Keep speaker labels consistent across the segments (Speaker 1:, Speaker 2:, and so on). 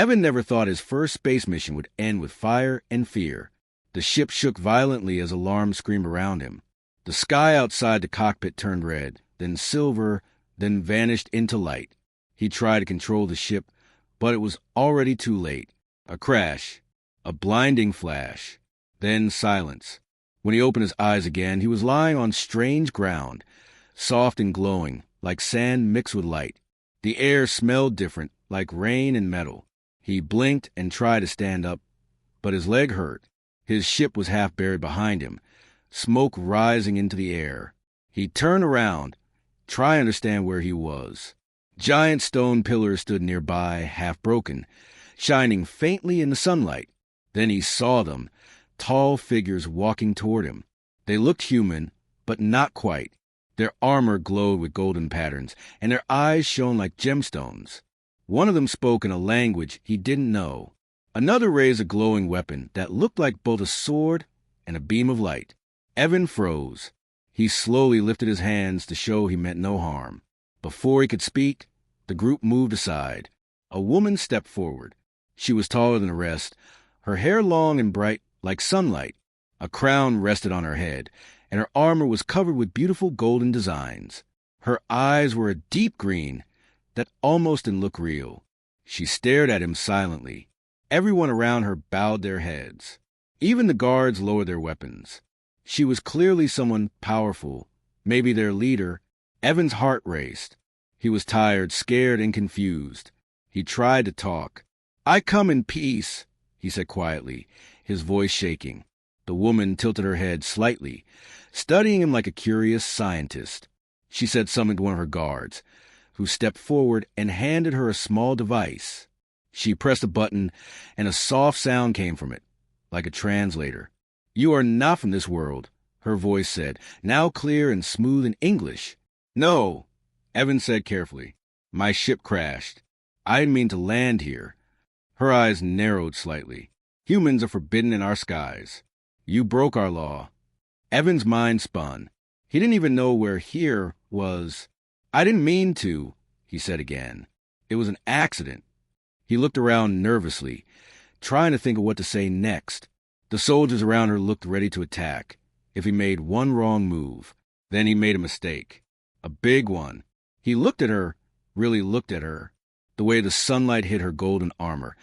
Speaker 1: Evan never thought his first space mission would end with fire and fear. The ship shook violently as alarms screamed around him. The sky outside the cockpit turned red, then silver, then vanished into light. He tried to control the ship, but it was already too late. A crash, a blinding flash, then silence. When he opened his eyes again, he was lying on strange ground, soft and glowing, like sand mixed with light. The air smelled different, like rain and metal. He blinked and tried to stand up, but his leg hurt. His ship was half buried behind him, smoke rising into the air. He turned around, trying to understand where he was. Giant stone pillars stood nearby, half broken, shining faintly in the sunlight. Then he saw them, tall figures walking toward him. They looked human, but not quite. Their armor glowed with golden patterns, and their eyes shone like gemstones. One of them spoke in a language he didn't know. Another raised a glowing weapon that looked like both a sword and a beam of light. Evan froze. He slowly lifted his hands to show he meant no harm. Before he could speak, the group moved aside. A woman stepped forward. She was taller than the rest, her hair long and bright like sunlight. A crown rested on her head, and her armor was covered with beautiful golden designs. Her eyes were a deep green that almost didn't look real. She stared at him silently. Everyone around her bowed their heads. Even the guards lowered their weapons. She was clearly someone powerful, maybe their leader. Evan's heart raced. He was tired, scared, and confused. He tried to talk. "I come in peace," he said quietly, his voice shaking. The woman tilted her head slightly, studying him like a curious scientist. She said something to one of her guards, who stepped forward and handed her a small device. She pressed a button, and a soft sound came from it, like a translator. "You are not from this world," her voice said, now clear and smooth in English. "No," Evan said carefully. "My ship crashed. I didn't mean to land here." Her eyes narrowed slightly. "Humans are forbidden in our skies. You broke our law." Evan's mind spun. He didn't even know where here was. "I didn't mean to," he said again. "It was an accident." He looked around nervously, trying to think of what to say next. The soldiers around her looked ready to attack if he made one wrong move. Then he made a mistake. A big one. He looked at her, really looked at her, the way the sunlight hit her golden armor,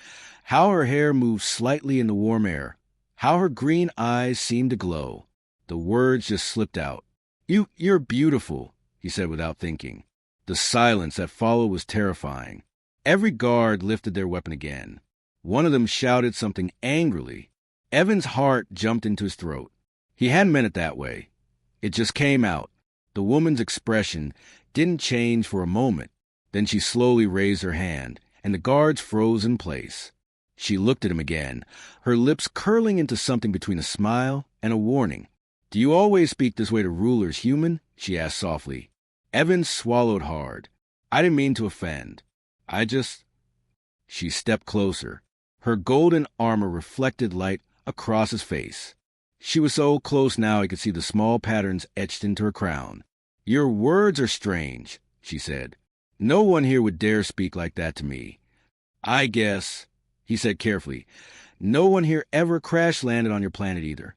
Speaker 1: how her hair moved slightly in the warm air, how her green eyes seemed to glow. The words just slipped out. You're beautiful," he said without thinking. The silence that followed was terrifying. Every guard lifted their weapon again. One of them shouted something angrily. Evan's heart jumped into his throat. He hadn't meant it that way. It just came out. The woman's expression didn't change for a moment. Then she slowly raised her hand, and the guards froze in place. She looked at him again, her lips curling into something between a smile and a warning. "Do you always speak this way to rulers, human?" she asked softly. Evan swallowed hard. "I didn't mean to offend. I just—" She stepped closer. Her golden armor reflected light across his face. She was so close now he could see the small patterns etched into her crown. "Your words are strange," she said. "No one here would dare speak like that to me. I guess," he said carefully, "no one here ever crash-landed on your planet either."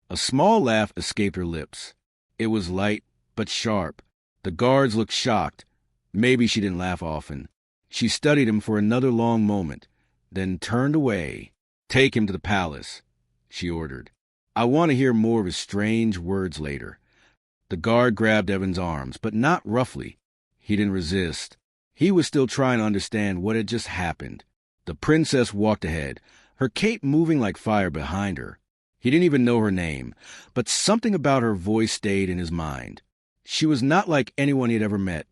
Speaker 1: A small laugh escaped her lips. It was light, but sharp. The guards looked shocked. Maybe she didn't laugh often. She studied him for another long moment, then turned away. "Take him to the palace," she ordered. "I want to hear more of his strange words later." The guard grabbed Evan's arms, but not roughly. He didn't resist. He was still trying to understand what had just happened. The princess walked ahead, her cape moving like fire behind her. He didn't even know her name, but something about her voice stayed in his mind. She was not like anyone he had ever met,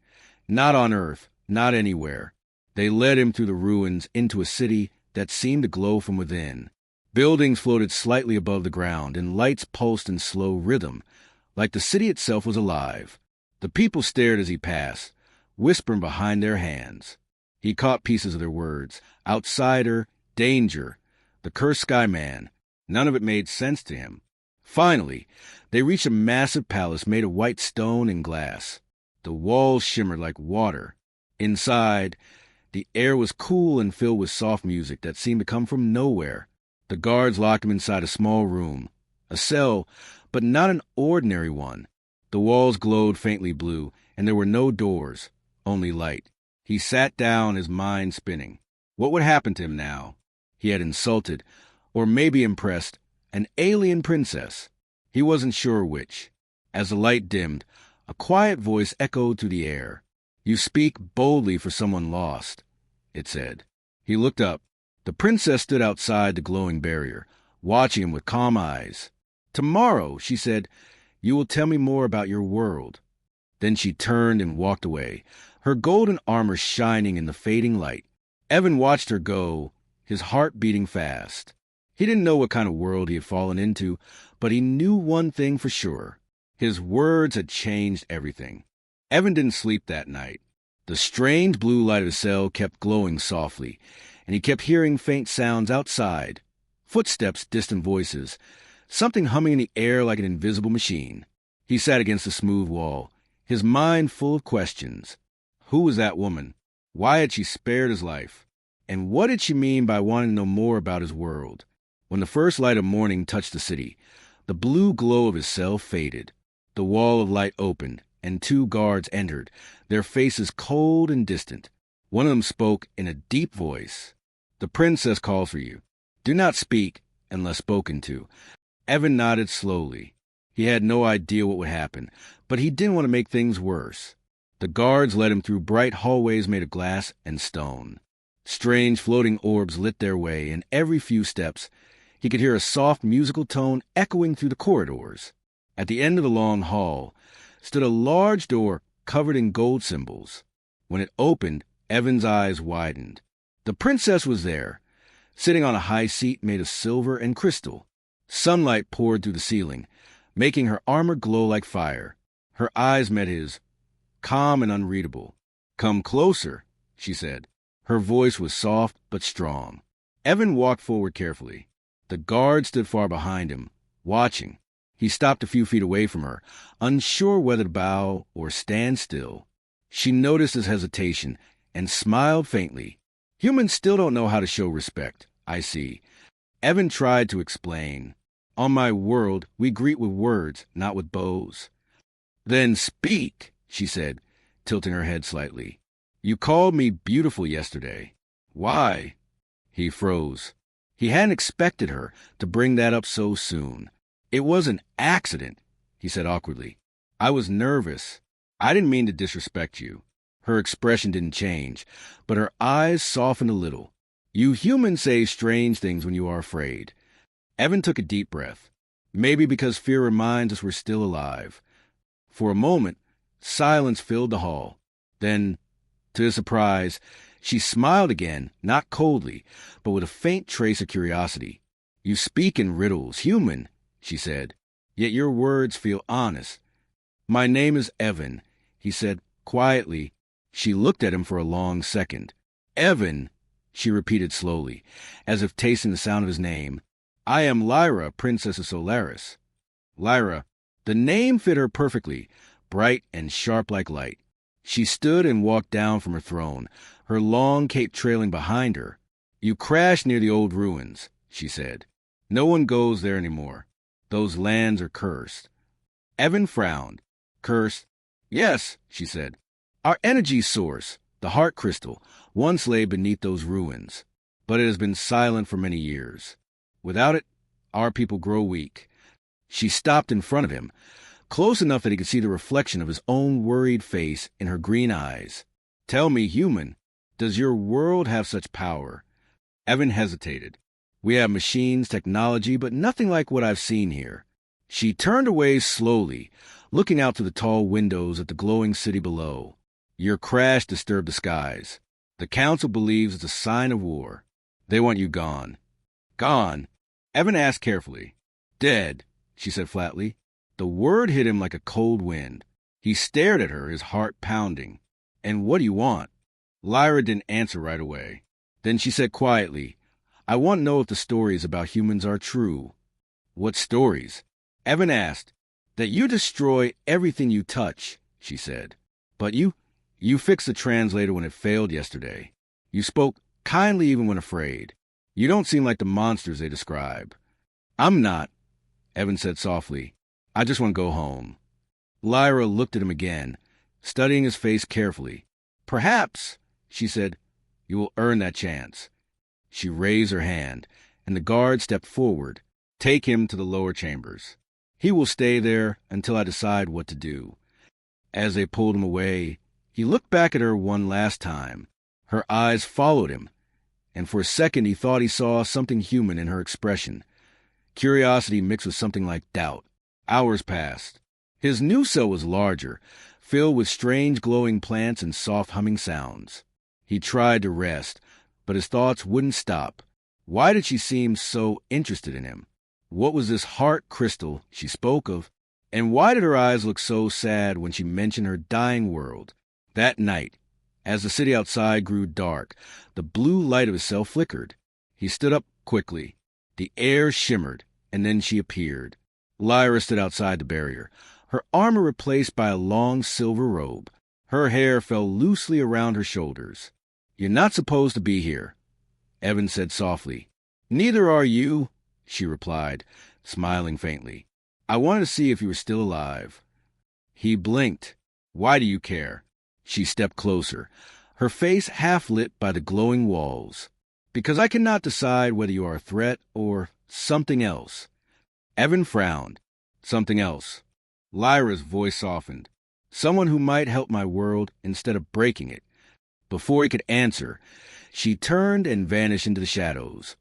Speaker 1: not on Earth, not anywhere. They led him through the ruins into a city that seemed to glow from within. Buildings floated slightly above the ground, and lights pulsed in slow rhythm, like the city itself was alive. The people stared as he passed, whispering behind their hands. He caught pieces of their words. Outsider, danger, the cursed sky man. None of it made sense to him. Finally, they reached a massive palace made of white stone and glass. The walls shimmered like water. Inside, The air was cool and filled with soft music that seemed to come from nowhere. The guards locked him inside a small room, a cell, but not an ordinary one. The walls glowed faintly blue, and there were no doors, only light. He sat down, his mind spinning. What would happen to him now? He had insulted, or maybe impressed, an alien princess. He wasn't sure which. As the light dimmed, a quiet voice echoed through the air. "You speak boldly for someone lost," it said. He looked up. The princess stood outside the glowing barrier, watching him with calm eyes. "Tomorrow," she said, "you will tell me more about your world." Then she turned and walked away, her golden armor shining in the fading light. Evan watched her go, his heart beating fast. He didn't know what kind of world he had fallen into, but he knew one thing for sure. His words had changed everything. Evan didn't sleep that night. The strange blue light of his cell kept glowing softly, and he kept hearing faint sounds outside. Footsteps, distant voices, something humming in the air like an invisible machine. He sat against the smooth wall, his mind full of questions. Who was that woman? Why had she spared his life? And what did she mean by wanting to know more about his world? When the first light of morning touched the city, the blue glow of his cell faded. The wall of light opened, and 2 guards entered, their faces cold and distant. One of them spoke in a deep voice. "The princess calls for you. Do not speak unless spoken to." Evan nodded slowly. He had no idea what would happen, but he didn't want to make things worse. The guards led him through bright hallways made of glass and stone. Strange floating orbs lit their way, and every few steps he could hear a soft musical tone echoing through the corridors. At the end of the long hall stood a large door covered in gold symbols. When it opened, Evan's eyes widened. The princess was there, sitting on a high seat made of silver and crystal. Sunlight poured through the ceiling, making her armor glow like fire. Her eyes met his, calm and unreadable. "Come closer," she said. Her voice was soft but strong. Evan walked forward carefully. The guard stood far behind him, watching. He stopped a few feet away from her, unsure whether to bow or stand still. She noticed his hesitation and smiled faintly. "Humans still don't know how to show respect, I see." Evan tried to explain. "On my world, we greet with words, not with bows." "Then speak," she said, tilting her head slightly. "You called me beautiful yesterday. Why?" He froze. He hadn't expected her to bring that up so soon. "It was an accident," he said awkwardly. "I was nervous. I didn't mean to disrespect you." Her expression didn't change, but her eyes softened a little. "You humans say strange things when you are afraid." Evan took a deep breath, maybe because fear reminds us we're still alive. For a moment, silence filled the hall. Then, to his surprise, she smiled again, not coldly, but with a faint trace of curiosity. "You speak in riddles, human," she said, "yet your words feel honest." "My name is Evan," he said quietly. She looked at him for a long second. "Evan," she repeated slowly, as if tasting the sound of his name. "I am Lyra, Princess of Solaris." Lyra. The name fit her perfectly, bright and sharp like light. She stood and walked down from her throne, her long cape trailing behind her. "You crashed near the old ruins," she said. "No one goes there anymore. Those lands are cursed." Evan frowned. "Cursed?" "Yes," she said. "Our energy source, the heart crystal, once lay beneath those ruins, but it has been silent for many years. Without it, our people grow weak." She stopped in front of him, close enough that he could see the reflection of his own worried face in her green eyes. "Tell me, human, does your world have such power?" Evan hesitated. "We have machines, technology, but nothing like what I've seen here." She turned away slowly, looking out through the tall windows at the glowing city below. "Your crash disturbed the skies. The council believes it's a sign of war. They want you gone." "Gone?" Evan asked carefully. "Dead," she said flatly. The word hit him like a cold wind. He stared at her, his heart pounding. "And what do you want?" Lyra didn't answer right away. Then she said quietly, "I want to know if the stories about humans are true." "What stories?" Evan asked. "That you destroy everything you touch," she said. "But you fixed the translator when it failed yesterday. You spoke kindly even when afraid. You don't seem like the monsters they describe. I'm not, Evan said softly. I just want to go home. Lyra looked at him again, studying his face carefully. Perhaps, she said, you will earn that chance. She raised her hand, and the guard stepped forward. Take him to the lower chambers. He will stay there until I decide what to do. As they pulled him away, he looked back at her one last time. Her eyes followed him, and for a second he thought he saw something human in her expression. Curiosity mixed with something like doubt. Hours passed. His new cell was larger, filled with strange glowing plants and soft humming sounds. He tried to rest, but his thoughts wouldn't stop. Why did she seem so interested in him? What was this heart crystal she spoke of? And why did her eyes look so sad when she mentioned her dying world? That night, as the city outside grew dark, the blue light of his cell flickered. He stood up quickly. The air shimmered, and then she appeared. Lyra stood outside the barrier, her armor replaced by a long silver robe. Her hair fell loosely around her shoulders. You're not supposed to be here, Evan said softly. Neither are you, she replied, smiling faintly. I wanted to see if you were still alive. He blinked. Why do you care? She stepped closer, her face half lit by the glowing walls. Because I cannot decide whether you are a threat or something else. Evan frowned. Something else. Lyra's voice softened. Someone who might help my world instead of breaking it. Before he could answer, she turned and vanished into the shadows,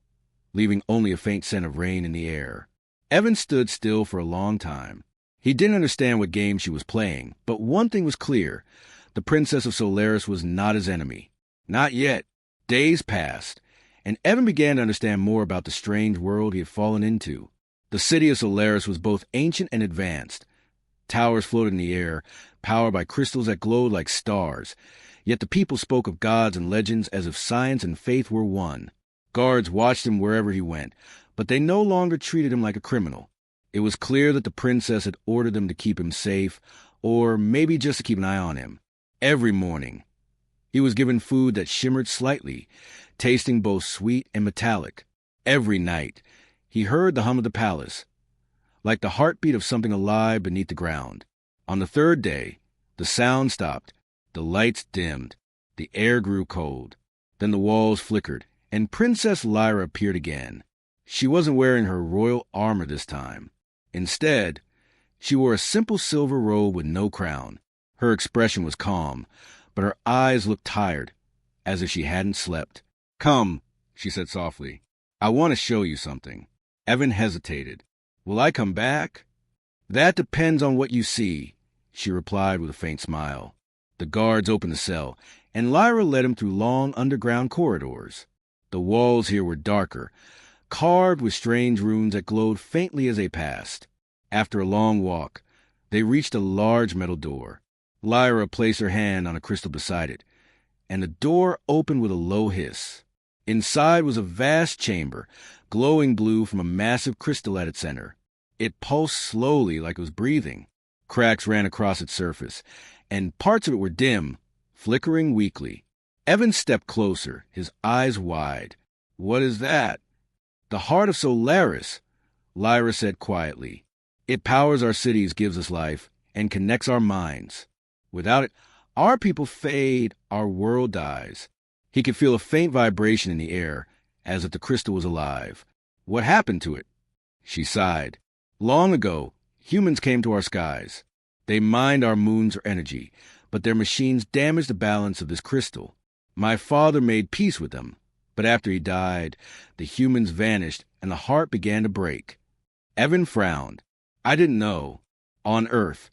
Speaker 1: leaving only a faint scent of rain in the air. Evan stood still for a long time. He didn't understand what game she was playing, but one thing was clear. The Princess of Solaris was not his enemy. Not yet. Days passed, and Evan began to understand more about the strange world he had fallen into. The city of Solaris was both ancient and advanced. Towers floated in the air, powered by crystals that glowed like stars. Yet the people spoke of gods and legends as if science and faith were one. Guards watched him wherever he went, but they no longer treated him like a criminal. It was clear that the princess had ordered them to keep him safe, or maybe just to keep an eye on him. Every morning, he was given food that shimmered slightly, tasting both sweet and metallic. Every night, he heard the hum of the palace, like the heartbeat of something alive beneath the ground. On the third day, the sound stopped, the lights dimmed, the air grew cold. Then the walls flickered, and Princess Lyra appeared again. She wasn't wearing her royal armor this time. Instead, she wore a simple silver robe with no crown. Her expression was calm, but her eyes looked tired, as if she hadn't slept. Come, she said softly. I want to show you something. Evan hesitated. Will I come back? That depends on what you see, she replied with a faint smile. The guards opened the cell, and Lyra led him through long underground corridors. The walls here were darker, carved with strange runes that glowed faintly as they passed. After a long walk, they reached a large metal door. Lyra placed her hand on a crystal beside it, and the door opened with a low hiss. Inside was a vast chamber, glowing blue from a massive crystal at its center. It pulsed slowly like it was breathing. Cracks ran across its surface, and parts of it were dim, flickering weakly. Evan stepped closer, his eyes wide. What is that? The heart of Solaris, Lyra said quietly. It powers our cities, gives us life, and connects our minds. Without it, our people fade, our world dies. He could feel a faint vibration in the air, as if the crystal was alive. What happened to it? She sighed. Long ago, humans came to our skies. They mined our moons or energy, but their machines damaged the balance of this crystal. My father made peace with them, but after he died, the humans vanished and the heart began to break. Evan frowned. I didn't know. On Earth,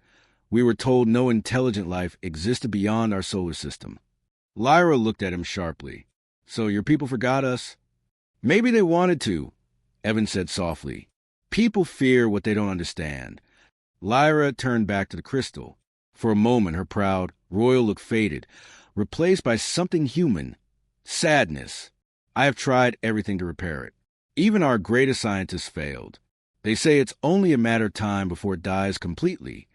Speaker 1: we were told no intelligent life existed beyond our solar system. Lyra looked at him sharply. So your people forgot us? Maybe they wanted to, Evan said softly. People fear what they don't understand. Lyra turned back to the crystal. For a moment, her proud, royal look faded, replaced by something human. Sadness. I have tried everything to repair it. Even our greatest scientists failed. They say it's only a matter of time before it dies completely.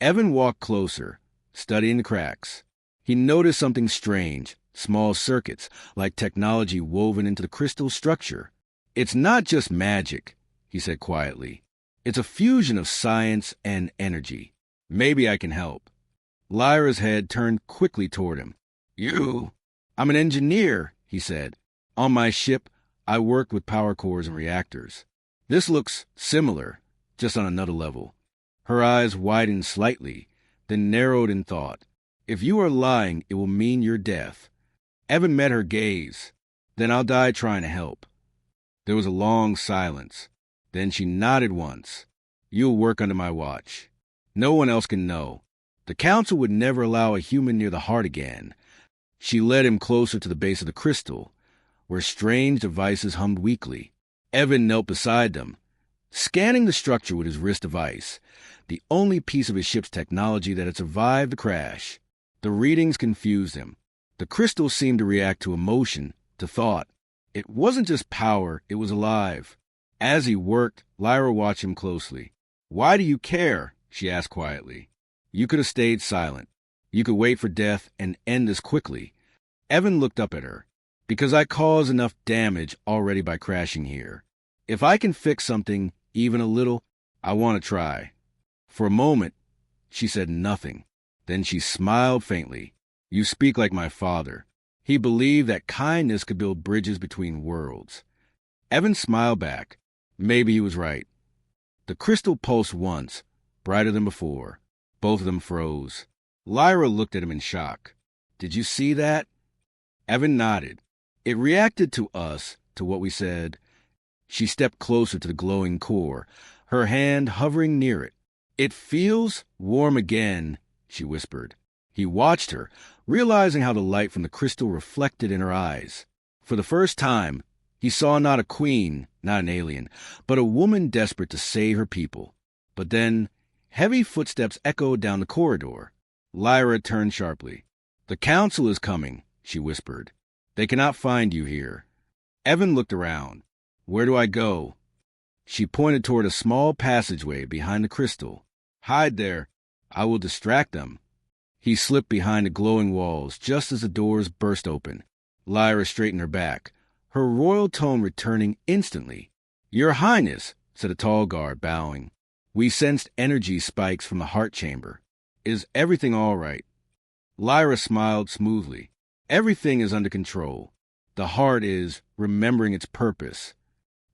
Speaker 1: Evan walked closer, studying the cracks. He noticed something strange, small circuits, like technology woven into the crystal structure. It's not just magic, he said quietly. It's a fusion of science and energy. Maybe I can help. Lyra's head turned quickly toward him. You? I'm an engineer, he said. On my ship, I work with power cores and reactors. This looks similar, just on another level. Her eyes widened slightly, then narrowed in thought. If you are lying, it will mean your death. Evan met her gaze. Then I'll die trying to help. There was a long silence. Then she nodded once. You'll work under my watch. No one else can know. The council would never allow a human near the heart again. She led him closer to the base of the crystal, where strange devices hummed weakly. Evan knelt beside them, scanning the structure with his wrist device, the only piece of his ship's technology that had survived the crash. The readings confused him. The crystal seemed to react to emotion, to thought. It wasn't just power, it was alive. As he worked, Lyra watched him closely. Why do you care? She asked quietly. You could have stayed silent. You could wait for death and end this quickly. Evan looked up at her. Because I caused enough damage already by crashing here. If I can fix something, even a little, I want to try. For a moment, she said nothing. Then she smiled faintly. You speak like my father. He believed that kindness could build bridges between worlds. Evan smiled back. Maybe he was right. The crystal pulsed once, brighter than before. Both of them froze. Lyra looked at him in shock. Did you see that? Evan nodded. It reacted to us, to what we said. She stepped closer to the glowing core, her hand hovering near it. It feels warm again, she whispered. He watched her, realizing how the light from the crystal reflected in her eyes. For the first time, he saw not a queen, not an alien, but a woman desperate to save her people. But then, heavy footsteps echoed down the corridor. Lyra turned sharply. The council is coming, she whispered. They cannot find you here. Evan looked around. Where do I go? She pointed toward a small passageway behind the crystal. Hide there. I will distract them. He slipped behind the glowing walls just as the doors burst open. Lyra straightened her back, her royal tone returning instantly. Your Highness, said a tall guard, bowing. We sensed energy spikes from the heart chamber. Is everything all right? Lyra smiled smoothly. Everything is under control. The heart is remembering its purpose.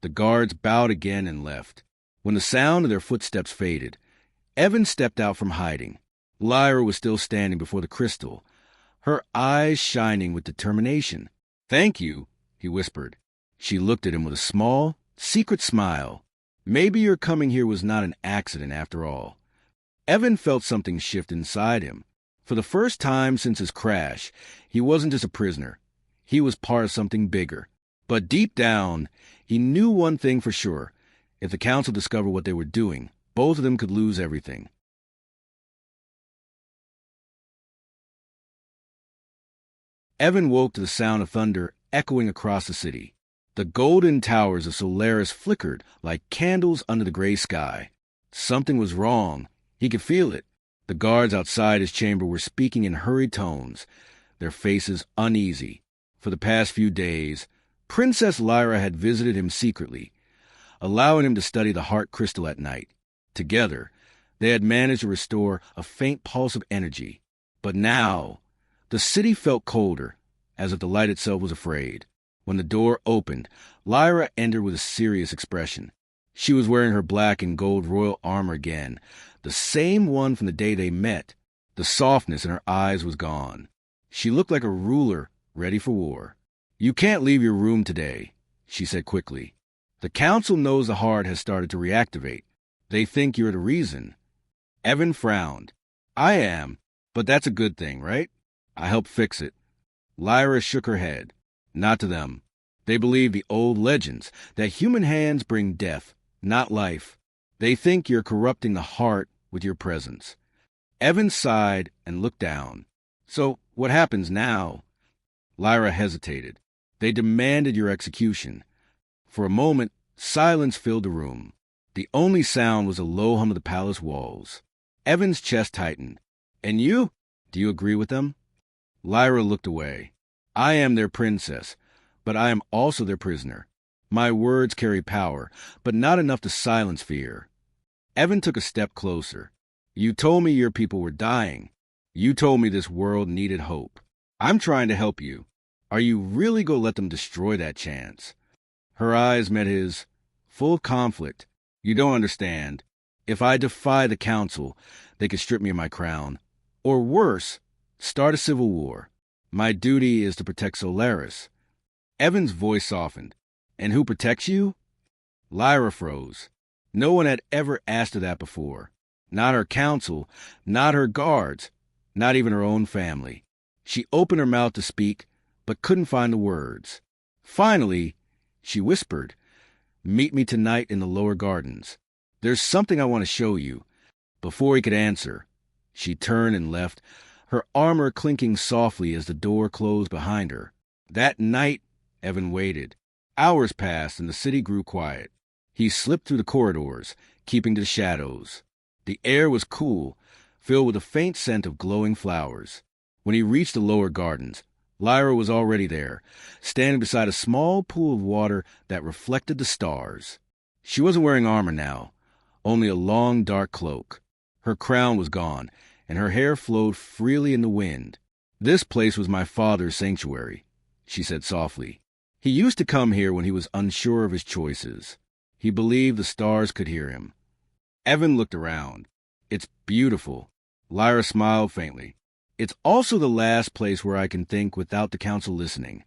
Speaker 1: The guards bowed again and left. When the sound of their footsteps faded, Evan stepped out from hiding. Lyra was still standing before the crystal, her eyes shining with determination. Thank you, he whispered. She looked at him with a small, secret smile. Maybe your coming here was not an accident after all. Evan felt something shift inside him. For the first time since his crash, he wasn't just a prisoner. He was part of something bigger. But deep down, he knew one thing for sure. If the council discovered what they were doing, both of them could lose everything. Evan woke to the sound of thunder echoing across the city. The golden towers of Solaris flickered like candles under the gray sky. Something was wrong. He could feel it. The guards outside his chamber were speaking in hurried tones, their faces uneasy. For the past few days, Princess Lyra had visited him secretly, allowing him to study the heart crystal at night. Together, they had managed to restore a faint pulse of energy. But now, the city felt colder, as if the light itself was afraid. When the door opened, Lyra entered with a serious expression. She was wearing her black and gold royal armor again, the same one from the day they met. The softness in her eyes was gone. She looked like a ruler ready for war. You can't leave your room today, she said quickly. The council knows the heart has started to reactivate. They think you're the reason. Evan frowned. I am, but that's a good thing, right? I helped fix it. Lyra shook her head. Not to them. They believe the old legends, that human hands bring death, not life. They think you're corrupting the heart with your presence. Evan sighed and looked down. So what happens now? Lyra hesitated. They demanded your execution. For a moment, silence filled the room. The only sound was a low hum of the palace walls. Evan's chest tightened. And you? Do you agree with them? Lyra looked away. I am their princess, but I am also their prisoner. My words carry power, but not enough to silence fear. Evan took a step closer. You told me your people were dying. You told me this world needed hope. I'm trying to help you. Are you really going to let them destroy that chance? Her eyes met his, full of conflict. You don't understand. If I defy the council, they could strip me of my crown. Or worse, start a civil war. My duty is to protect Solaris. Evan's voice softened. And who protects you? Lyra froze. No one had ever asked her that before. Not her council, not her guards, not even her own family. She opened her mouth to speak, but couldn't find the words. Finally, she whispered, "Meet me tonight in the lower gardens. There's something I want to show you." Before he could answer, she turned and left, her armor clinking softly as the door closed behind her. That night, Evan waited. Hours passed and the city grew quiet. He slipped through the corridors, keeping to the shadows. The air was cool, filled with a faint scent of glowing flowers. When he reached the lower gardens, Lyra was already there, standing beside a small pool of water that reflected the stars. She wasn't wearing armor now, only a long, dark cloak. Her crown was gone, and her hair flowed freely in the wind. "This place was my father's sanctuary," she said softly. "He used to come here when he was unsure of his choices. He believed the stars could hear him." Evan looked around. "It's beautiful." Lyra smiled faintly. "It's also the last place where I can think without the council listening."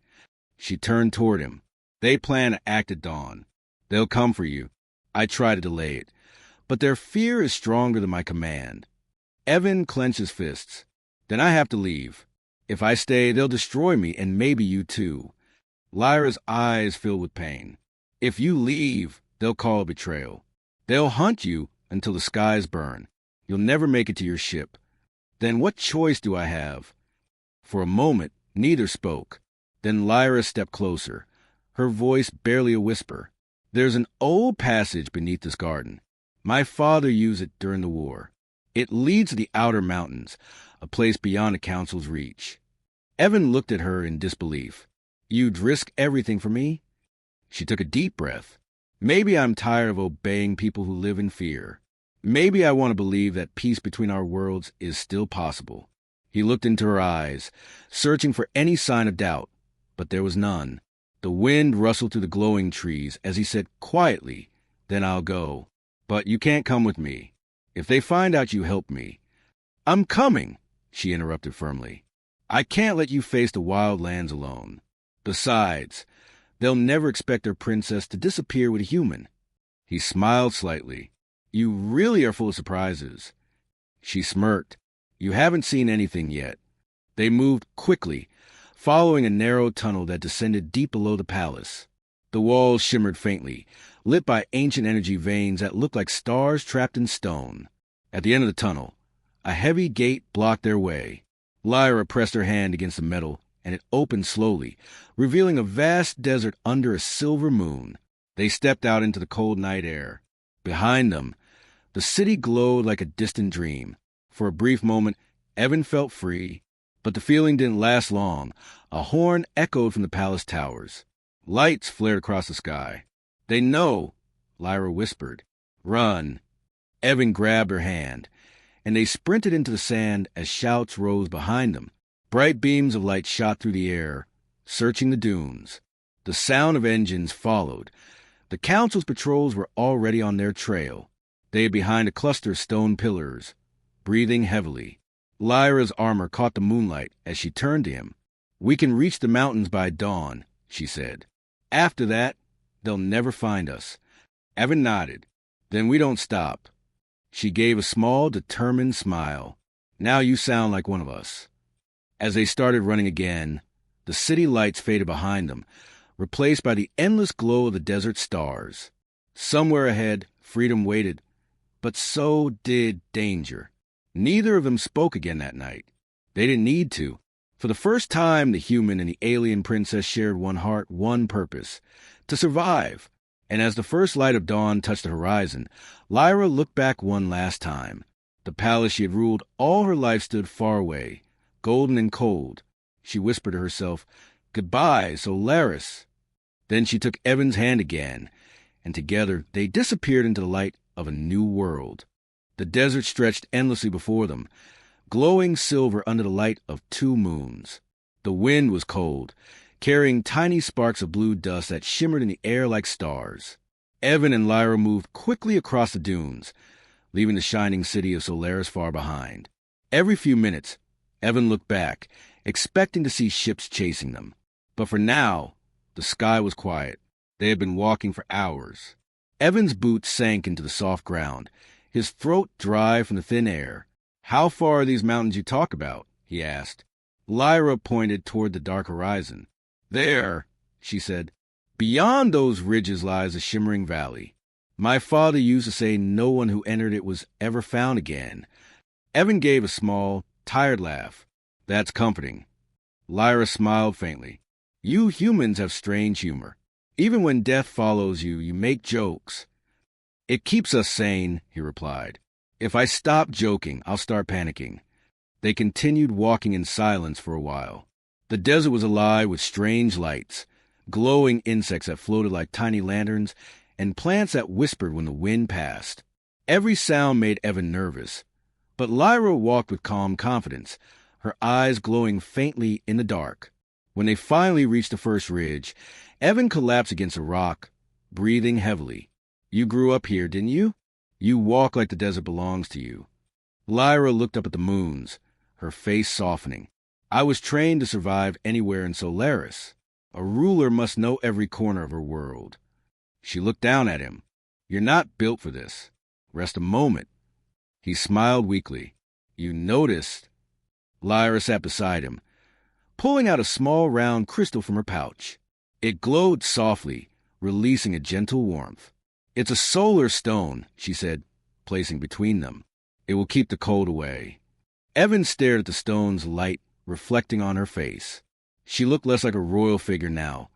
Speaker 1: She turned toward him. "They plan to act at dawn. They'll come for you. I try to delay it, but their fear is stronger than my command." Evan clenched his fists. "Then I have to leave. If I stay, they'll destroy me, and maybe you too." Lyra's eyes filled with pain. "If you leave, they'll call it betrayal. They'll hunt you until the skies burn. You'll never make it to your ship. Then what choice do I have?" For a moment, neither spoke. Then Lyra stepped closer, her voice barely a whisper. "There's an old passage beneath this garden. My father used it during the war. It leads to the outer mountains, a place beyond the council's reach." Evan looked at her in disbelief. "You'd risk everything for me?" She took a deep breath. "Maybe I'm tired of obeying people who live in fear. Maybe I want to believe that peace between our worlds is still possible." He looked into her eyes, searching for any sign of doubt, but there was none. The wind rustled through the glowing trees as he said quietly, "Then I'll go. But you can't come with me. If they find out you helped me—" "I'm coming," she interrupted firmly. "I can't let you face the wild lands alone. Besides, they'll never expect their princess to disappear with a human." He smiled slightly. "You really are full of surprises." She smirked. "You haven't seen anything yet." They moved quickly, following a narrow tunnel that descended deep below the palace. The walls shimmered faintly, lit by ancient energy veins that looked like stars trapped in stone. At the end of the tunnel, a heavy gate blocked their way. Lyra pressed her hand against the metal, and it opened slowly, revealing a vast desert under a silver moon. They stepped out into the cold night air. Behind them, the city glowed like a distant dream. For a brief moment, Evan felt free, but the feeling didn't last long. A horn echoed from the palace towers. Lights flared across the sky. "They know," Lyra whispered. "Run." Evan grabbed her hand, and they sprinted into the sand as shouts rose behind them. Bright beams of light shot through the air, searching the dunes. The sound of engines followed. The council's patrols were already on their trail. They were behind a cluster of stone pillars, breathing heavily. Lyra's armor caught the moonlight as she turned to him. "We can reach the mountains by dawn," she said. "After that, they'll never find us." Evan nodded. "Then we don't stop." She gave a small, determined smile. "Now you sound like one of us." As they started running again, the city lights faded behind them, replaced by the endless glow of the desert stars. Somewhere ahead, freedom waited, but so did danger. Neither of them spoke again that night. They didn't need to. For the first time, the human and the alien princess shared one heart, one purpose: to survive. And as the first light of dawn touched the horizon, Lyra looked back one last time. The palace she had ruled all her life stood far away, golden and cold. She whispered to herself, Goodbye, Solaris. Then she took Evan's hand again, and together they disappeared into the light of a new world. The desert stretched endlessly before them, glowing silver under the light of 2 moons. The wind was cold, carrying tiny sparks of blue dust that shimmered in the air like stars. Evan and Lyra moved quickly across the dunes, leaving the shining city of Solaris far behind. Every few minutes, Evan looked back, expecting to see ships chasing them. But for now, the sky was quiet. They had been walking for hours. Evan's boots sank into the soft ground, his throat dry from the thin air. "How far are these mountains you talk about?" he asked. Lyra pointed toward the dark horizon. "There," she said. "Beyond those ridges lies a shimmering valley. My father used to say no one who entered it was ever found again." Evan gave a small, tired laugh. "That's comforting." Lyra smiled faintly. "You humans have strange humor. Even when death follows you, you make jokes." "It keeps us sane," he replied. "If I stop joking, I'll start panicking." They continued walking in silence for a while. The desert was alive with strange lights, glowing insects that floated like tiny lanterns, and plants that whispered when the wind passed. Every sound made Evan nervous, but Lyra walked with calm confidence, her eyes glowing faintly in the dark. When they finally reached the first ridge, Evan collapsed against a rock, breathing heavily. "You grew up here, didn't you? You walk like the desert belongs to you." Lyra looked up at the moons, her face softening. "I was trained to survive anywhere in Solaris. A ruler must know every corner of her world." She looked down at him. "You're not built for this. Rest a moment." He smiled weakly. "You noticed?" Lyra sat beside him, pulling out a small round crystal from her pouch. It glowed softly, releasing a gentle warmth. "It's a solar stone," she said, placing between them. "It will keep the cold away." Evan stared at the stone's light reflecting on her face. She looked less like a royal figure now,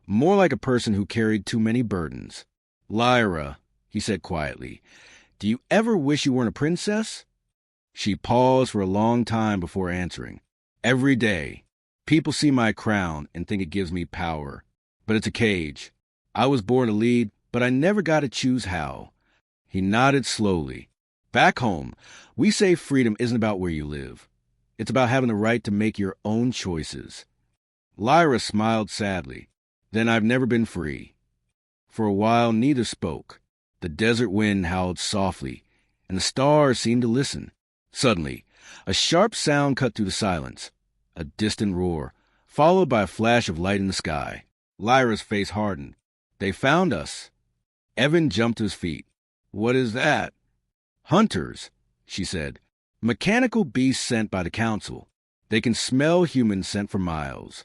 Speaker 1: more like a person who carried too many burdens. "Lyra," he said quietly, "do you ever wish you weren't a princess?" She paused for a long time before answering. "Every day. People see my crown and think it gives me power. But it's a cage. I was born to lead, but I never got to choose how." He nodded slowly. "Back home, we say freedom isn't about where you live. It's about having the right to make your own choices." Lyra smiled sadly. "Then I've never been free." For a while, neither spoke. The desert wind howled softly, and the stars seemed to listen. Suddenly, a sharp sound cut through the silence. A distant roar, followed by a flash of light in the sky. Lyra's face hardened. "They found us." Evan jumped to his feet. "What is that?" "Hunters," she said. "Mechanical beasts sent by the council. They can smell human scent for miles."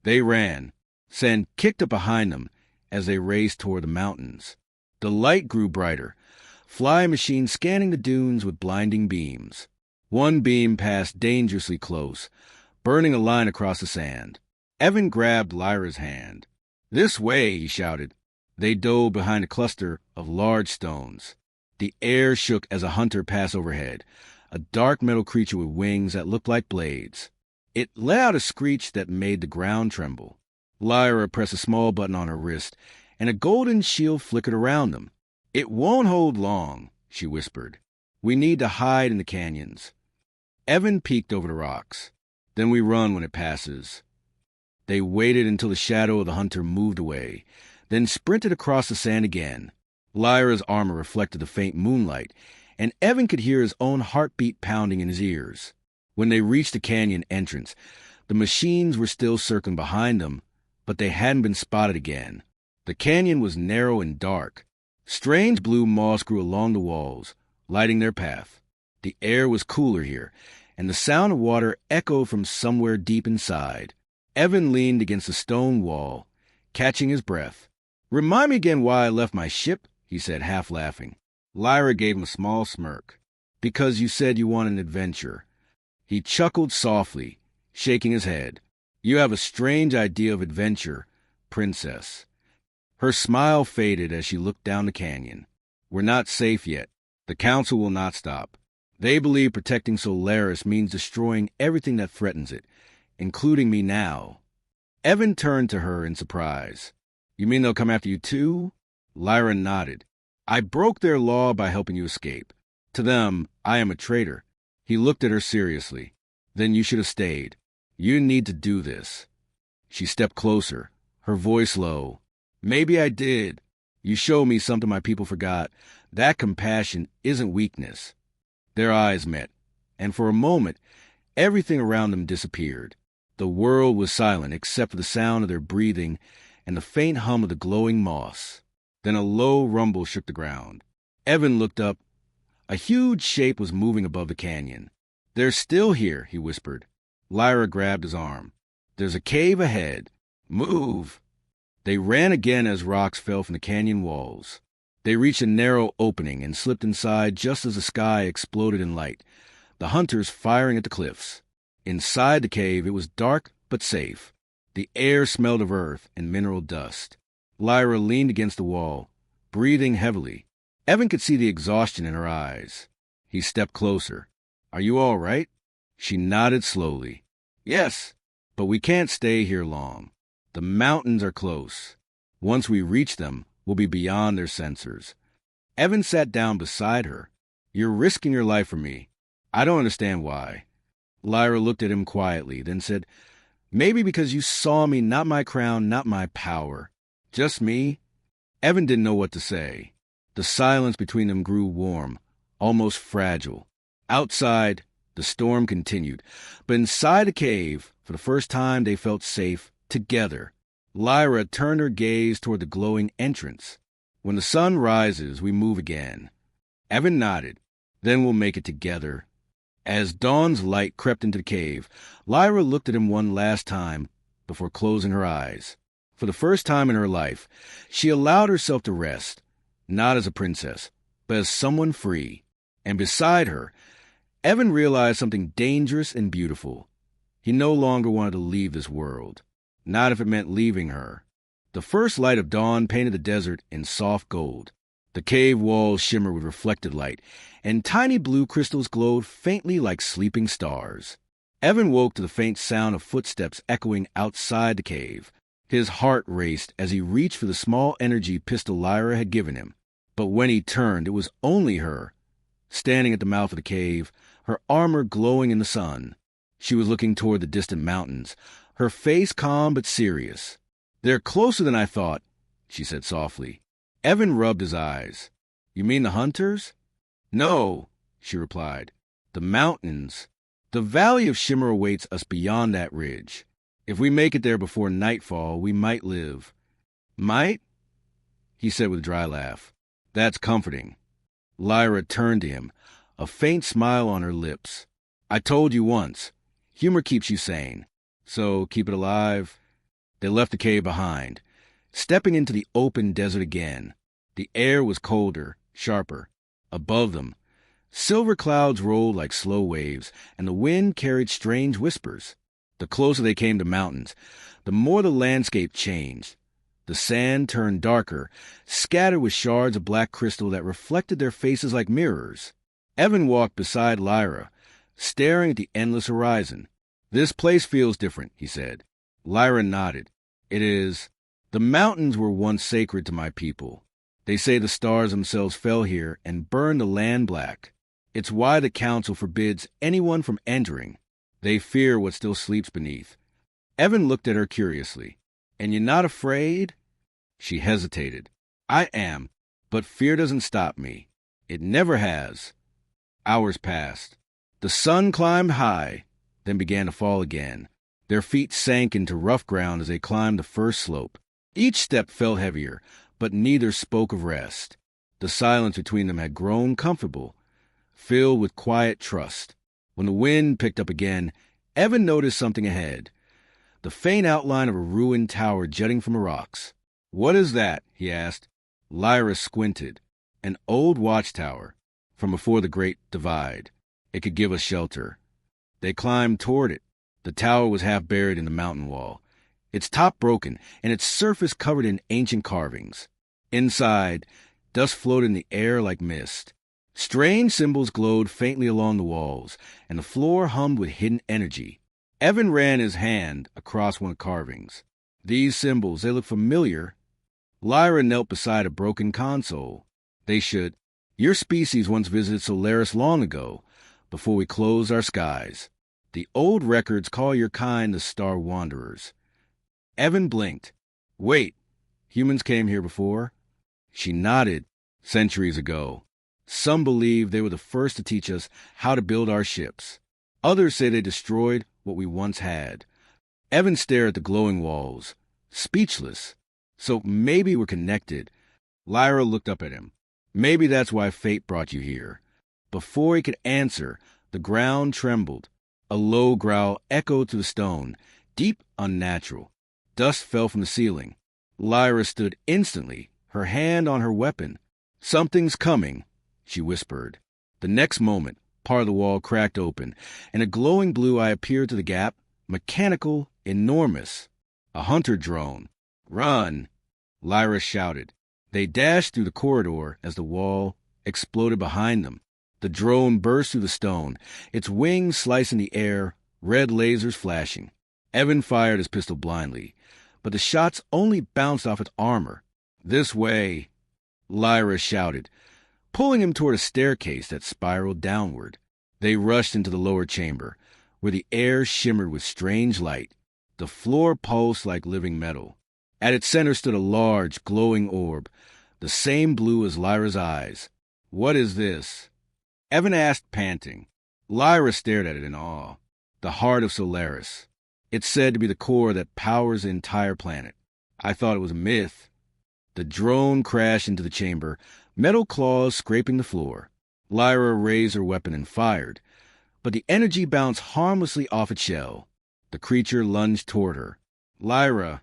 Speaker 1: They ran. Sand kicked up behind them as they raced toward the mountains. The light grew brighter, flying machines scanning the dunes with blinding beams. One beam passed dangerously close, burning a line across the sand. Evan grabbed Lyra's hand. "This way," he shouted. They dove behind a cluster of large stones. The air shook as a hunter passed overhead, a dark metal creature with wings that looked like blades. It let out a screech that made the ground tremble. Lyra pressed a small button on her wrist, and a golden shield flickered around them. "It won't hold long," she whispered. "We need to hide in the canyons." Evan peeked over the rocks. "Then we run when it passes." They waited until the shadow of the hunter moved away, then sprinted across the sand again. Lyra's armor reflected the faint moonlight, and Evan could hear his own heartbeat pounding in his ears. When they reached the canyon entrance, the machines were still circling behind them, but they hadn't been spotted again. The canyon was narrow and dark. Strange blue moss grew along the walls, lighting their path. The air was cooler here, and the sound of water echoed from somewhere deep inside. Evan leaned against the stone wall, catching his breath. "Remind me again why I left my ship," he said, half laughing. Lyra gave him a small smirk. "Because you said you wanted an adventure." He chuckled softly, shaking his head. "You have a strange idea of adventure, princess." Her smile faded as she looked down the canyon. "We're not safe yet. The council will not stop. They believe protecting Solaris means destroying everything that threatens it, including me now." Evan turned to her in surprise. You mean they'll come after you too? Lyra nodded. I broke their law by helping you escape. To them, I am a traitor. He looked at her seriously. Then you should have stayed. You didn't need to do this. She stepped closer, her voice low. Maybe I did. You showed me something my people forgot. That compassion isn't weakness. Their eyes met, and for a moment, everything around them disappeared. The world was silent except for the sound of their breathing and the faint hum of the glowing moss. Then a low rumble shook the ground. Evan looked up. A huge shape was moving above the canyon. They're still here, he whispered. Lyra grabbed his arm. There's a cave ahead. Move! They ran again as rocks fell from the canyon walls. They reached a narrow opening and slipped inside just as the sky exploded in light, the hunters firing at the cliffs. Inside the cave, it was dark but safe. The air smelled of earth and mineral dust. Lyra leaned against the wall, breathing heavily. Evan could see the exhaustion in her eyes. He stepped closer. Are you all right? She nodded slowly. Yes, but we can't stay here long. The mountains are close. Once we reach them, we'll be beyond their sensors. Evan sat down beside her. You're risking your life for me. I don't understand why. Lyra looked at him quietly, then said, Maybe because you saw me, not my crown, not my power. Just me? Evan didn't know what to say. The silence between them grew warm, almost fragile. Outside, the storm continued, but inside the cave, for the first time they felt safe, together. Lyra turned her gaze toward the glowing entrance. When the sun rises, we move again. Evan nodded. Then we'll make it together. As dawn's light crept into the cave, Lyra looked at him one last time before closing her eyes. For the first time in her life, she allowed herself to rest, not as a princess, but as someone free. And beside her, Evan realized something dangerous and beautiful. He no longer wanted to leave this world, not if it meant leaving her. The first light of dawn painted the desert in soft gold. The cave walls shimmered with reflected light, and tiny blue crystals glowed faintly like sleeping stars. Evan woke to the faint sound of footsteps echoing outside the cave. His heart raced as he reached for the small energy pistol Lyra had given him. But when he turned, it was only her, standing at the mouth of the cave, her armor glowing in the sun. She was looking toward the distant mountains, her face calm but serious. They're closer than I thought, she said softly. Evan rubbed his eyes. You mean the hunters? No, she replied. The mountains. The Valley of Shimmer awaits us beyond that ridge. If we make it there before nightfall, we might live. Might? He said with a dry laugh. That's comforting. Lyra turned to him, a faint smile on her lips. I told you once, humor keeps you sane. So keep it alive. They left the cave behind, stepping into the open desert again. The air was colder, sharper. Above them, silver clouds rolled like slow waves, and the wind carried strange whispers. The closer they came to mountains, the more the landscape changed. The sand turned darker, scattered with shards of black crystal that reflected their faces like mirrors. Evan walked beside Lyra, staring at the endless horizon. This place feels different, he said. Lyra nodded. It is. The mountains were once sacred to my people. They say the stars themselves fell here and burned the land black. It's why the council forbids anyone from entering. They fear what still sleeps beneath. Evan looked at her curiously. And you're not afraid? She hesitated. I am, but fear doesn't stop me. It never has. Hours passed. The sun climbed high, then began to fall again. Their feet sank into rough ground as they climbed the first slope. Each step felt heavier, but neither spoke of rest. The silence between them had grown comfortable, filled with quiet trust. When the wind picked up again, Evan noticed something ahead. The faint outline of a ruined tower jutting from the rocks. What is that? He asked. Lyra squinted. An old watchtower from before the Great Divide. It could give us shelter. They climbed toward it. The tower was half buried in the mountain wall, its top broken and its surface covered in ancient carvings. Inside, dust floated in the air like mist. Strange symbols glowed faintly along the walls, and the floor hummed with hidden energy. Evan ran his hand across one of the carvings. These symbols, they look familiar. Lyra knelt beside a broken console. They should. Your species once visited Solaris long ago, before we closed our skies. The old records call your kind the Star Wanderers. Evan blinked. Wait, humans came here before? She nodded. Centuries ago. Some believe they were the first to teach us how to build our ships. Others say they destroyed what we once had. Evan stared at the glowing walls, speechless. So maybe we're connected. Lyra looked up at him. Maybe that's why fate brought you here. Before he could answer, the ground trembled. A low growl echoed through the stone, deep, unnatural. Dust fell from the ceiling. Lyra stood instantly, her hand on her weapon. Something's coming, she whispered. The next moment, part of the wall cracked open, and a glowing blue eye appeared through the gap, mechanical, enormous. A hunter drone. Run! Lyra shouted. They dashed through the corridor as the wall exploded behind them. The drone burst through the stone, its wings slicing the air, red lasers flashing. Evan fired his pistol blindly, but the shots only bounced off its armor. This way, Lyra shouted, pulling him toward a staircase that spiraled downward. They rushed into the lower chamber, where the air shimmered with strange light. The floor pulsed like living metal. At its center stood a large, glowing orb, the same blue as Lyra's eyes. What is this? Evan asked, panting. Lyra stared at it in awe. The heart of Solaris. It's said to be the core that powers the entire planet. I thought it was a myth. The drone crashed into the chamber, metal claws scraping the floor. Lyra raised her weapon and fired, but the energy bounced harmlessly off its shell. The creature lunged toward her. Lyra!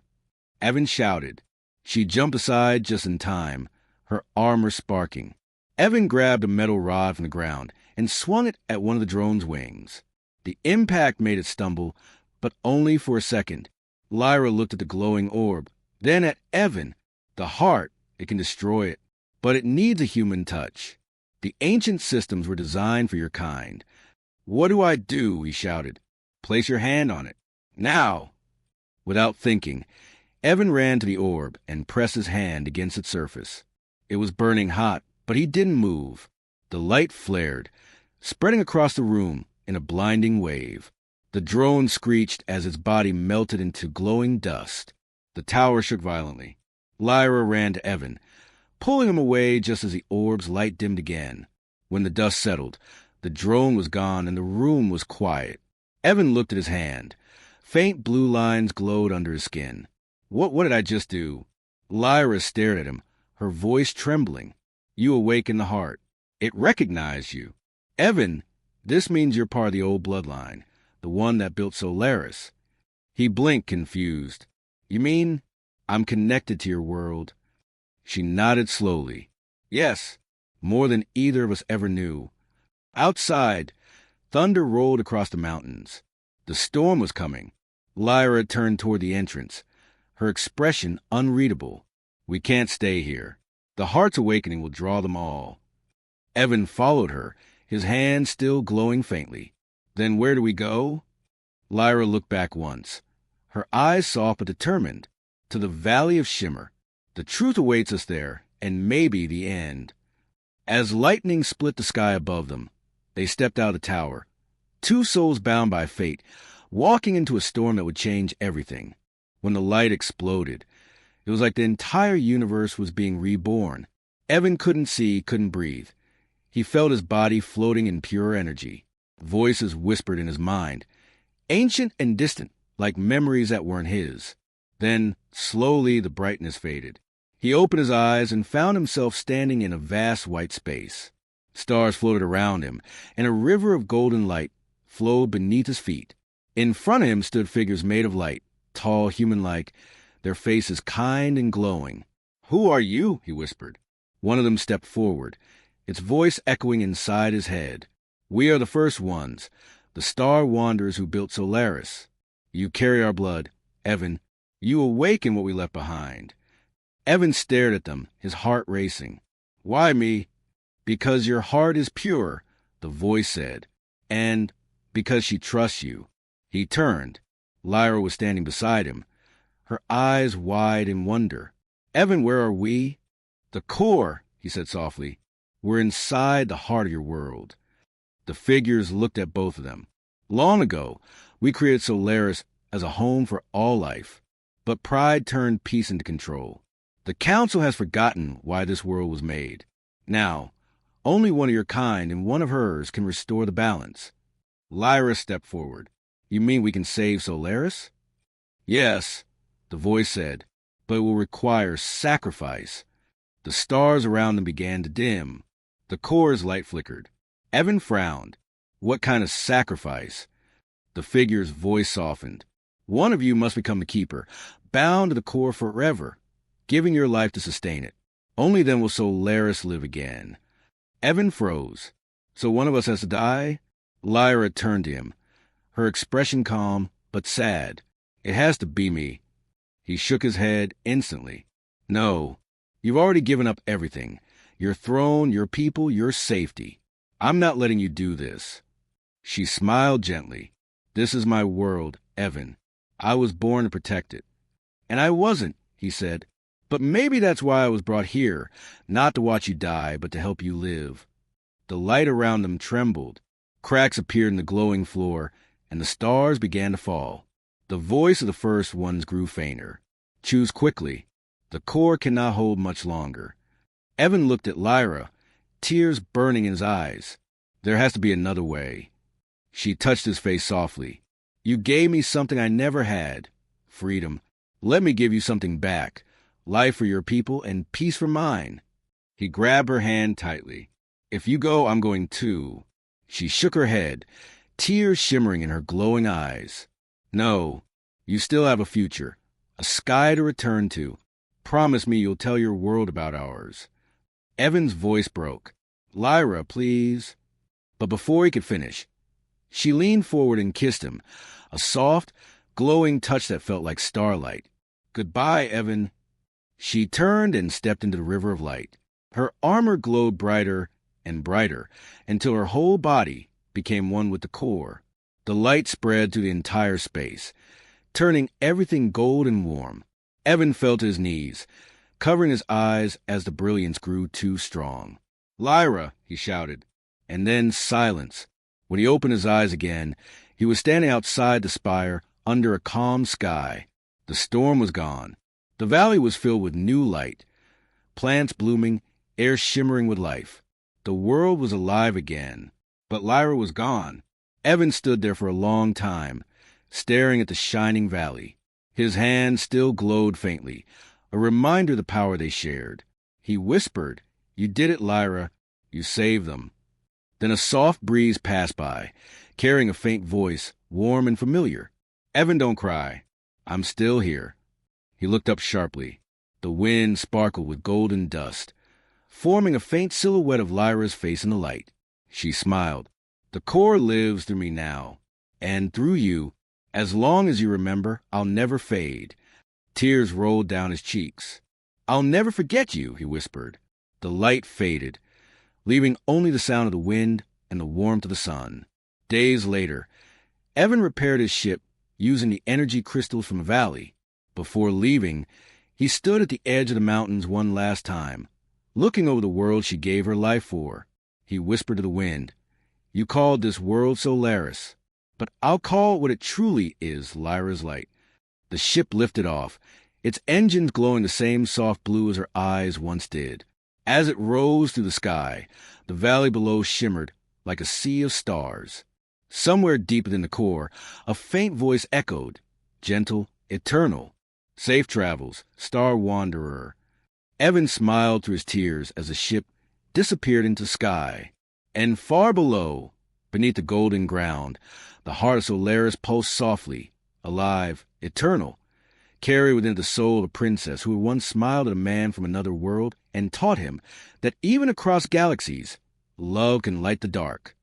Speaker 1: Evan shouted. She jumped aside just in time, her armor sparking. Evan grabbed a metal rod from the ground and swung it at one of the drone's wings. The impact made it stumble, but only for a second. Lyra looked at the glowing orb, then at Evan. The heart, it can destroy it, but it needs a human touch. The ancient systems were designed for your kind. What do I do? He shouted. Place your hand on it. Now! Without thinking, Evan ran to the orb and pressed his hand against its surface. It was burning hot, but he didn't move. The light flared, spreading across the room in a blinding wave. The drone screeched as its body melted into glowing dust. The tower shook violently. Lyra ran to Evan, pulling him away just as the orb's light dimmed again. When the dust settled, the drone was gone and the room was quiet. Evan looked at his hand. Faint blue lines glowed under his skin. What did I just do? Lyra stared at him, her voice trembling. You awakened the heart. It recognized you. Evan, this means you're part of the old bloodline, the one that built Solaris. He blinked, confused. You mean I'm connected to your world? She nodded slowly. Yes, more than either of us ever knew. Outside, thunder rolled across the mountains. The storm was coming. Lyra turned toward the entrance, her expression unreadable. We can't stay here. The heart's awakening will draw them all. Evan followed her, his hand still glowing faintly. Then where do we go? Lyra looked back once, her eyes soft but determined. To the Valley of Shimmer. The truth awaits us there, and maybe the end. As lightning split the sky above them, they stepped out of the tower. Two souls bound by fate, walking into a storm that would change everything. When the light exploded, it was like the entire universe was being reborn. Evan couldn't see, couldn't breathe. He felt his body floating in pure energy. Voices whispered in his mind, ancient and distant, like memories that weren't his. Then, slowly, the brightness faded. He opened his eyes and found himself standing in a vast white space. Stars floated around him, and a river of golden light flowed beneath his feet. In front of him stood figures made of light, tall, human-like, their faces kind and glowing. Who are you? He whispered. One of them stepped forward, its voice echoing inside his head. We are the first ones, the Star Wanderers who built Solaris. You carry our blood, Evan. You awaken what we left behind. Evan stared at them, his heart racing. Why me? Because your heart is pure, the voice said. And because she trusts you. He turned. Lyra was standing beside him, her eyes wide in wonder. "Evan, where are we?" "The core," he said softly. "We're inside the heart of your world." The figures looked at both of them. "Long ago, we created Solaris as a home for all life. But pride turned peace into control. The Council has forgotten why this world was made. Now, only one of your kind and one of hers can restore the balance." Lyra stepped forward. "You mean we can save Solaris?" "Yes," the voice said, "but it will require sacrifice." The stars around them began to dim. The core's light flickered. Evan frowned. "What kind of sacrifice?" The figure's voice softened. "One of you must become the keeper, bound to the core forever, giving your life to sustain it. Only then will Solaris live again." Evan froze. "So one of us has to die?" Lyra turned to him, her expression calm but sad. "It has to be me." He shook his head instantly. "No, you've already given up everything. Your throne, your people, your safety. I'm not letting you do this." She smiled gently. "This is my world, Evan. I was born to protect it." "And I wasn't," he said. "But maybe that's why I was brought here, not to watch you die, but to help you live." The light around them trembled. Cracks appeared in the glowing floor, and the stars began to fall. The voice of the first ones grew fainter. "Choose quickly. The core cannot hold much longer." Evan looked at Lyra, tears burning in his eyes. "There has to be another way." She touched his face softly. "You gave me something I never had. Freedom. Let me give you something back. Life for your people and peace for mine." He grabbed her hand tightly. "If you go, I'm going too." She shook her head, tears shimmering in her glowing eyes. "No, you still have a future, a sky to return to. Promise me you'll tell your world about ours." Evan's voice broke. "Lyra, please." But before he could finish, she leaned forward and kissed him, a soft, glowing touch that felt like starlight. "Goodbye, Evan." She turned and stepped into the river of light. Her armor glowed brighter and brighter until her whole body became one with the core. The light spread through the entire space, turning everything gold and warm. Evan fell to his knees, covering his eyes as the brilliance grew too strong. "Lyra," he shouted, and then silence. When he opened his eyes again, he was standing outside the spire under a calm sky. The storm was gone. The valley was filled with new light, plants blooming, air shimmering with life. The world was alive again, but Lyra was gone. Evan stood there for a long time, staring at the shining valley. His hand still glowed faintly, a reminder of the power they shared. He whispered, "You did it, Lyra. You saved them." Then a soft breeze passed by, carrying a faint voice, warm and familiar. "Evan, don't cry. I'm still here." He looked up sharply. The wind sparkled with golden dust, forming a faint silhouette of Lyra's face in the light. She smiled. "The core lives through me now, and through you. As long as you remember, I'll never fade." Tears rolled down his cheeks. "I'll never forget you," he whispered. The light faded, leaving only the sound of the wind and the warmth of the sun. Days later, Evan repaired his ship using the energy crystals from the valley. Before leaving, he stood at the edge of the mountains one last time, looking over the world she gave her life for. He whispered to the wind, "You called this world Solaris, but I'll call it what it truly is, Lyra's light." The ship lifted off, its engines glowing the same soft blue as her eyes once did. As it rose through the sky, the valley below shimmered like a sea of stars. Somewhere deep within the core, a faint voice echoed, gentle, eternal. "Safe travels, star wanderer." Evan smiled through his tears as the ship disappeared into the sky. And far below, beneath the golden ground, the heart of Solaris pulsed softly, alive, eternal, carried within the soul of a princess who had once smiled at a man from another world and taught him that even across galaxies, love can light the dark.